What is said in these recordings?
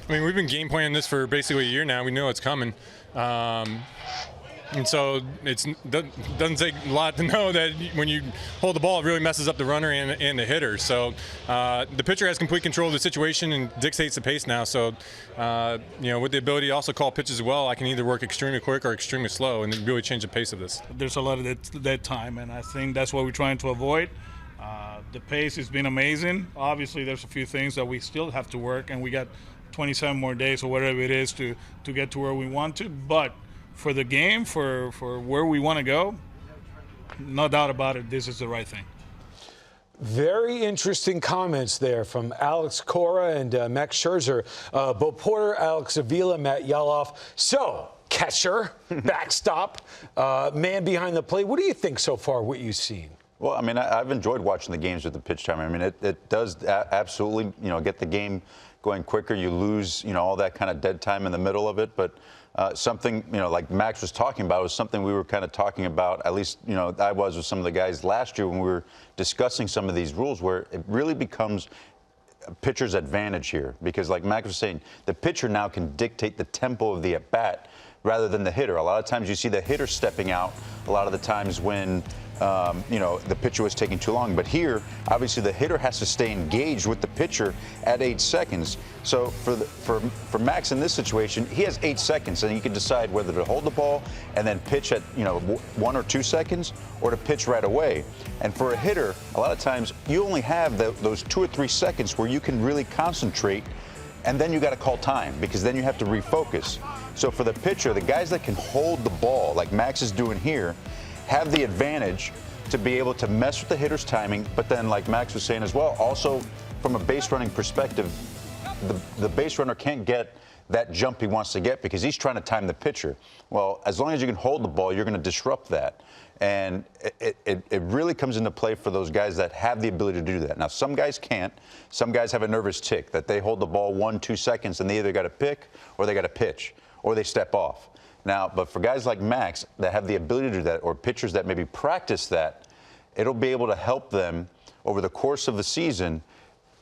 I mean, we've been game planning this for basically a year now. We know it's coming. And so it doesn't take a lot to know that when you hold the ball, it really messes up the runner and the hitter. So the pitcher has complete control of the situation and dictates the pace now. So, with the ability to also call pitches as well, I can either work extremely quick or extremely slow and really change the pace of this. There's a lot of that time, and I think that's what we're trying to avoid. The pace has been amazing. Obviously, there's a few things that we still have to work, and we got 27 more days or whatever it is to get to where we want to. But for the game, for where we want to go, no doubt about it, this is the right thing. Very interesting comments there from Alex Cora and Max Scherzer. Bo Porter, Alex Avila, Matt Yaloff. So, catcher, backstop, man behind the plate. What do you think so far, what you've seen? Well, I mean, I've enjoyed watching the games with the pitch time. I mean, it does absolutely, get the game going quicker. You lose, all that kind of dead time in the middle of it. But something, like Max was talking about, was something we were kind of talking about, at least, I was with some of the guys last year when we were discussing some of these rules, where it really becomes a pitcher's advantage here. Because like Max was saying, the pitcher now can dictate the tempo of the at-bat rather than the hitter. A lot of times you see the hitter stepping out a lot of the times when the pitcher was taking too long. But here, obviously, the hitter has to stay engaged with the pitcher at 8 seconds. So for Max in this situation, he has 8 seconds, and he can decide whether to hold the ball and then pitch at 1 or 2 seconds, or to pitch right away. And for a hitter, a lot of times you only have those 2 or 3 seconds where you can really concentrate, and then you got to call time because then you have to refocus. So for the pitcher, the guys that can hold the ball, like Max is doing here, have the advantage to be able to mess with the hitter's timing, but then, like Max was saying as well, also from a base running perspective, the base runner can't get that jump he wants to get because he's trying to time the pitcher. Well, as long as you can hold the ball, you're going to disrupt that. And it really comes into play for those guys that have the ability to do that. Now, some guys can't. Some guys have a nervous tick that they hold the ball 1-2 seconds and they either got to pick or they got to pitch or they step off. Now, but for guys like Max that have the ability to do that, or pitchers that maybe practice that, it'll be able to help them over the course of the season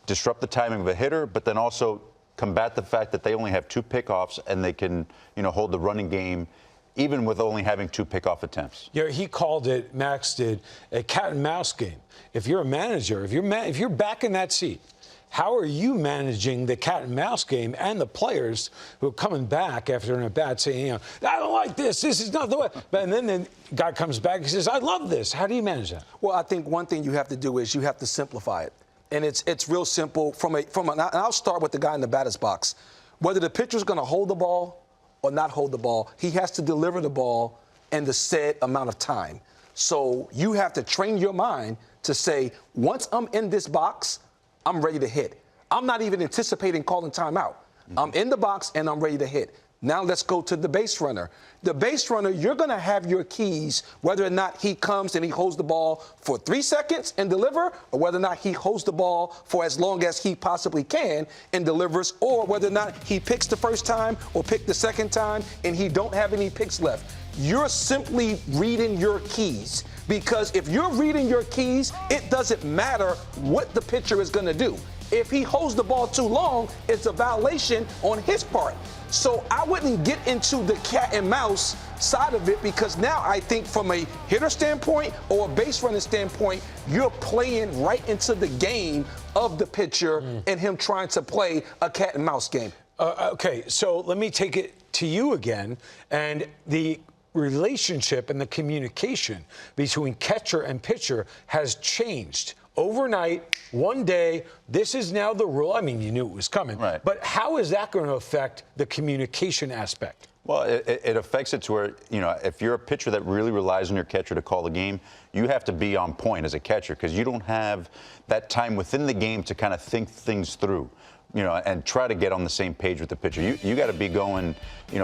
disrupt the timing of a hitter, but then also combat the fact that they only have 2 pickoffs and they can, hold the running game even with only having 2 pickoff attempts. Yeah, he called it, Max did, a cat and mouse game. If you're a manager, if you're back in that seat, how are you managing the cat and mouse game and the players who are coming back after an at-bat saying, I don't like this is not the way. And then the guy comes back and says, I love this. How do you manage that? Well, I think one thing you have to do is you have to simplify it. And it's real simple. And I'll start with the guy in the batter's box. Whether the pitcher's going to hold the ball or not hold the ball, he has to deliver the ball in the said amount of time. So you have to train your mind to say, once I'm in this box, I'm ready to hit. I'm not even anticipating calling timeout. I'm in the box and I'm ready to hit. Now let's go to the base runner. The base runner, you're going to have your keys, whether or not he comes and he holds the ball for 3 seconds and deliver, or whether or not he holds the ball for as long as he possibly can and delivers, or whether or not he picks the first time or pick the second time and he don't have any picks left. You're simply reading your keys, because if you're reading your keys, it doesn't matter what the pitcher is going to do. If he holds the ball too long, it's a violation on his part. So I wouldn't get into the cat and mouse side of it, because now I think from a hitter standpoint or a base running standpoint, you're playing right into the game of the pitcher and him trying to play a cat and mouse game. Okay, so let me take it to you again. And the relationship and the communication between catcher and pitcher has changed overnight, one day. This is now the rule. I mean, you knew it was coming. Right. But how is that going to affect the communication aspect? Well, it affects it to where, if you're a pitcher that really relies on your catcher to call the game, you have to be on point as a catcher, because you don't have that time within the game to kind of think things through, and try to get on the same page with the pitcher. You got to be going,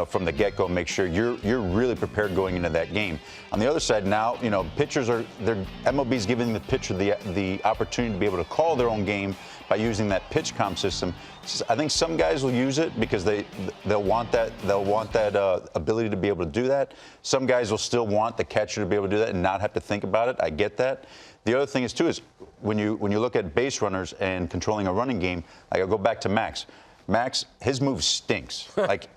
from the get-go, make sure you're really prepared going into that game. On the other side now, pitchers MLB's giving the pitcher the opportunity to be able to call their own game by using that pitch comm system. I think some guys will use it because they'll want that ability to be able to do that. Some guys will still want the catcher to be able to do that and not have to think about it. I get that. The other thing is when you look at base runners and controlling a running game, like I'll go back to Max. Max, his move stinks. Like,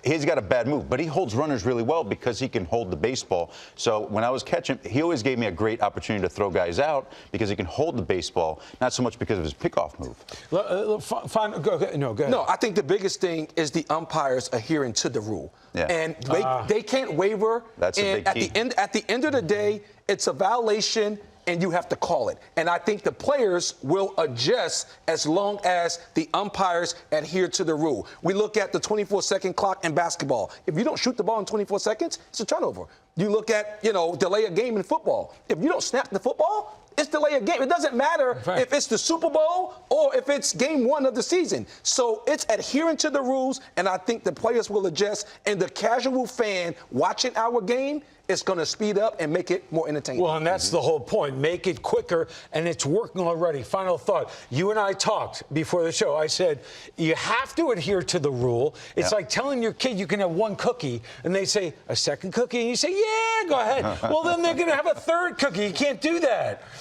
he's got a bad move, but he holds runners really well because he can hold the baseball. So when I was catching, he always gave me a great opportunity to throw guys out because he can hold the baseball, not so much because of his pickoff move. Go ahead. No, I think the biggest thing is the umpires adhering to the rule. Yeah. And they can't waver. That's a and big key. At the end of the day, it's a violation, and you have to call it. And I think the players will adjust as long as the umpires adhere to the rule. We look at the 24-second clock in basketball. If you don't shoot the ball in 24 seconds, it's a turnover. You look at, delay a game in football. If you don't snap the football, it's delay a game. It doesn't matter if it's the Super Bowl or if it's game 1 of the season. So it's adhering to the rules, and I think the players will adjust. And the casual fan watching our game is going to speed up and make it more entertaining. Well, and that's the whole point. Make it quicker, and it's working already. Final thought. You and I talked before the show. I said, you have to adhere to the rule. It's like telling your kid you can have 1 cookie, and they say, a second cookie? And you say, yeah, go ahead. Well, then they're going to have a 3rd cookie. You can't do that.